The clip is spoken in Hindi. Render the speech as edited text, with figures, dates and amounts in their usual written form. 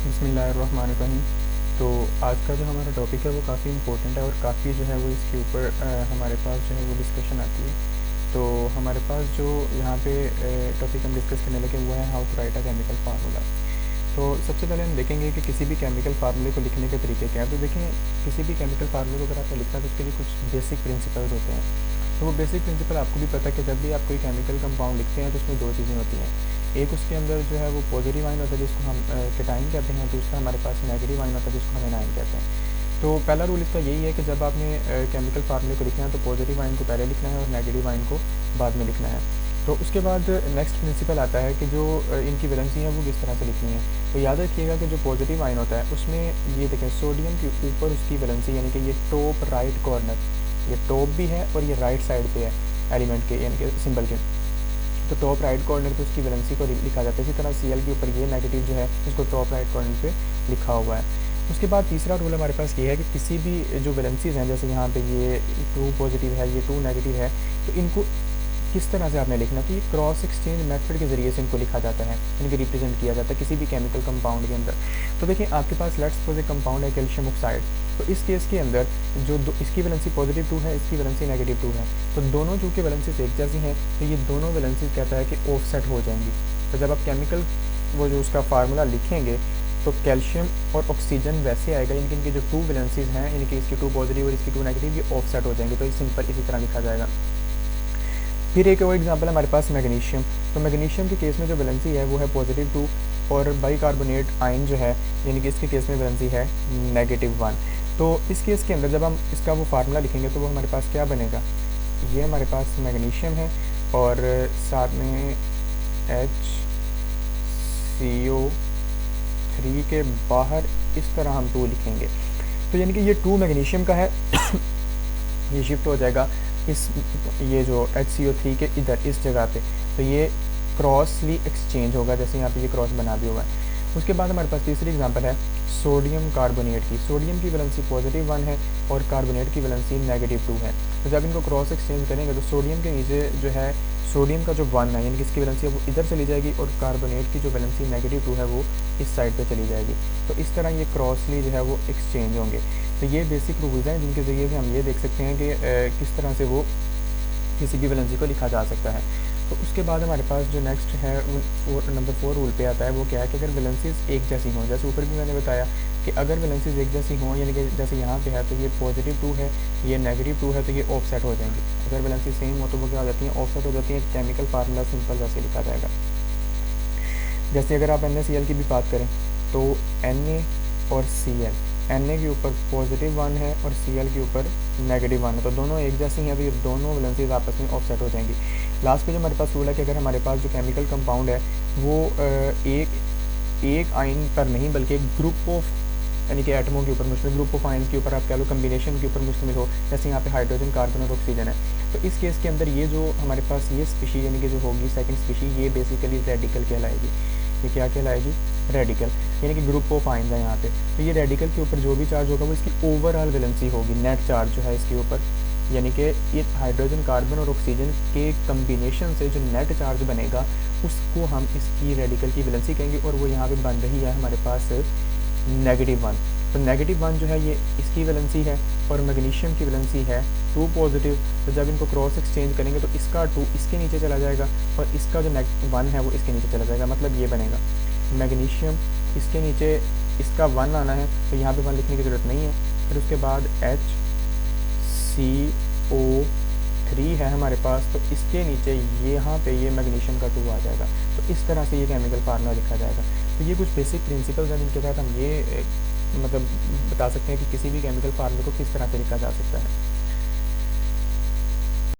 बिस्मिल्लाहिर्रहमानिर्रहीम। तो आज का जो हमारा टॉपिक है वो काफ़ी इम्पोर्टेंट है और काफ़ी जो है वो इसके ऊपर हमारे पास जो है वो डिस्कशन आती है। तो हमारे पास जो यहाँ पे टॉपिक हम डिस्कस करने लगे वो है how to write a chemical formula. तो सबसे पहले हम देखेंगे कि किसी भी केमिकल फार्मूले को लिखने के तरीके क्या हैं। तो देखें, किसी भी केमिकल फार्मूले को अगर आपने लिखना है तो उसके लिए कुछ बेसिक प्रिंसिपल्स होते हैं। तो वो बेसिक प्रिंसिपल आपको भी पता है कि जब भी आप कोई केमिकल कंपाउंड लिखते हैं तो उसमें दो चीज़ें होती हैं। एक उसके अंदर जो है वो पॉजिटिव आयन होता है जिसको हम केटाइन कहते हैं, दूसरा हमारे पास नेगेटिव आयन होता है जिसको हम एनाइन कहते हैं। तो पहला रूल इसका यही है कि जब आपने केमिकल फार्मूले को लिखना है तो पॉजिटिव आयन को पहले लिखना है और नेगेटिव आयन को बाद में लिखना है। तो उसके बाद नेक्स्ट प्रिंसिपल आता है कि जो इनकी वैलेंसी है वो किस तरह से लिखनी है। तो याद रखिएगा कि जो पॉजिटिव आयन होता है उसमें ये देखें, सोडियम के ऊपर उसकी वैलेंसी यानी कि ये टॉप राइट कॉर्नर, ये टॉप भी है और ये राइट साइड पे है एलिमेंट के यानी कि सिंबल के। तो टॉप राइट कॉर्नर पे उसकी वैलेंसी को लिखा जाता है। इसी तरह Cl के ऊपर ये नेगेटिव जो है इसको टॉप राइट कॉर्नर पे लिखा हुआ है। उसके बाद तीसरा रूल हमारे पास ये है कि किसी भी जो वैलेंसीज हैं, जैसे यहाँ पे ये 2 पॉजिटिव है, ये 2 नेगेटिव है, तो इनको किस तरह से आपने लिखना है। तो ये क्रॉस एक्सचेंज मेथड के ज़रिए से इनको लिखा जाता है, इनके रिप्रेजेंट किया जाता है किसी भी केमिकल कंपाउंड के अंदर। तो देखिए, आपके पास लेट्स सपोज एक कंपाउंड है कैल्शियम ऑक्साइड। तो इस केस के अंदर जो इसकी वैलेंसी पॉजिटिव 2 है, इसकी वैलेंसी नेगेटिव 2 है, तो दोनों चूँकि वैलेंसीज एक जैसी हैं तो ये दोनों वैलेंसीज कहता है कि ऑफसेट हो जाएंगी। तो जब आप केमिकल वो जो उसका फार्मूला लिखेंगे तो कैल्शियम और ऑक्सीजन वैसे आएगा, यानी कि इनकी जो 2 वैलेंसीज हैं, यानी कि इसकी 2 पॉजिटिव और इसकी 2 नेगेटिव, ये ऑफसेट हो जाएंगे। तो सिंपल इसी तरह लिखा जाएगा। फिर एक और एग्जांपल हमारे पास मैग्नीशियम। तो मैग्नीशियम के केस में जो वैलेंसी है वो है पॉजिटिव 2 और बाइकार्बोनेट आयन जो है यानी कि इसके केस में वैलेंसी है नेगेटिव 1। तो इस केस के अंदर जब हम इसका वो फार्मूला लिखेंगे तो वो हमारे पास क्या बनेगा, ये हमारे पास मैग्नीशियम है और साथ में HCO3 के बाहर इस तरह हम 2 लिखेंगे। तो यानी कि ये 2 मैग्नीशियम का है ये शिफ्ट हो जाएगा इस ये जो HCO3 के इधर इस जगह पे, तो ये क्रॉसली एक्सचेंज होगा, जैसे यहाँ पे ये क्रॉस बना भी हुआ है। उसके बाद हमारे पास तीसरी एग्जांपल है सोडियम कार्बोनेट की। सोडियम की वैलेंसी पॉजिटिव 1 है और कार्बोनेट की वैलेंसी नेगेटिव 2 है। तो जब इनको क्रॉस एक्सचेंज करेंगे तो सोडियम के नीचे जो है सोडियम का जो 1 है यानी कि इसकी वैलेंसी वो इधर चली जाएगी और कार्बोनेट की जो वैलेंसी नेगेटिव 2 है वो इस साइड पे चली जाएगी। तो इस तरह ये क्रॉसली जो है वो एक्सचेंज होंगे। तो ये बेसिक रूल्स हैं जिनके ज़रिए से हम ये देख सकते हैं कि किस तरह से वो किसी भी वैलेंसी को लिखा जा सकता है। तो उसके बाद हमारे पास जो नेक्स्ट है नंबर 4 रूल पे आता है, वो क्या है कि अगर वैलेंसीज एक जैसी हों, जैसे ऊपर भी मैंने बताया कि अगर वैलेंसीज एक जैसी हों, यानी कि जैसे यहाँ पे है तो ये पॉजिटिव 2 है, ये नेगेटिव 2 है, तो ये ऑफसेट हो जाएंगी। अगर वैलेंसी सेम हो तो वो क्या हो जाती हैं, ऑफसेट हो जाती हैं। केमिकल फार्मूला सिंपल वैसे लिखा जाएगा। जैसे अगर आप NaCl की भी बात करें तो Na और Cl, Na के ऊपर पॉजिटिव 1 है और Cl के ऊपर नेगेटिव 1 है, तो दोनों एक जैसी हैं, तो ये दोनों वैलेंसीज आपस में ऑफसेट हो जाएंगी। लास्ट में जो हमारे पास रूल है कि अगर हमारे पास जो केमिकल कंपाउंड है वो एक आयन पर नहीं बल्कि एक ग्रुप ऑफ यानी कि एटमों के ऊपर मुश्तमिल, ग्रुप ऑफ आयन्स के ऊपर आप कह लो कम्बिनेशन के ऊपर मुश्तमिल हो, जैसे यहाँ पे हाइड्रोजन, कार्बन और ऑक्सीजन है, तो इस केस के अंदर ये जो हमारे पास ये स्पीशी यानी कि जो होगी सेकंड स्पीशी, ये बेसिकली रेडिकल कहलाएगी। ये क्या कहलाएगी, रेडिकल, यानी कि ग्रुप ऑफ आयन्स है यहाँ पे। तो ये रेडिकल के ऊपर जो भी चार्ज होगा वो इसकी ओवरऑल वैलेंसी होगी, नेट चार्ज जो है इसके ऊपर, यानी कि ये हाइड्रोजन, कार्बन और ऑक्सीजन के कम्बिनेशन से जो नेट चार्ज बनेगा उसको हम इसकी रेडिकल की वैलेंसी कहेंगे, और वो यहाँ पे बन रही है हमारे पास नेगेटिव 1। तो नेगेटिव 1 जो है ये इसकी वैलेंसी है और मैग्नीशियम की वैलेंसी है 2 पॉजिटिव। तो जब इनको क्रॉस एक्सचेंज करेंगे तो इसका 2 इसके नीचे चला जाएगा और इसका जो 1 है वो इसके नीचे चला जाएगा। मतलब ये बनेगा मैग्नीशियम, इसके नीचे इसका 1 आना है तो यहाँ पे 1 लिखने की ज़रूरत नहीं है। फिर उसके बाद HCO3 है हमारे पास, तो इसके नीचे यहाँ पे ये मैग्नीशियम का 2 आ जाएगा। तो इस तरह से ये केमिकल फार्मूला लिखा जाएगा। तो ये कुछ बेसिक प्रिंसिपल्स हैं जिनके साथ हम ये मतलब बता सकते हैं कि किसी भी केमिकल फार्मूले को किस तरह से लिखा जा सकता है।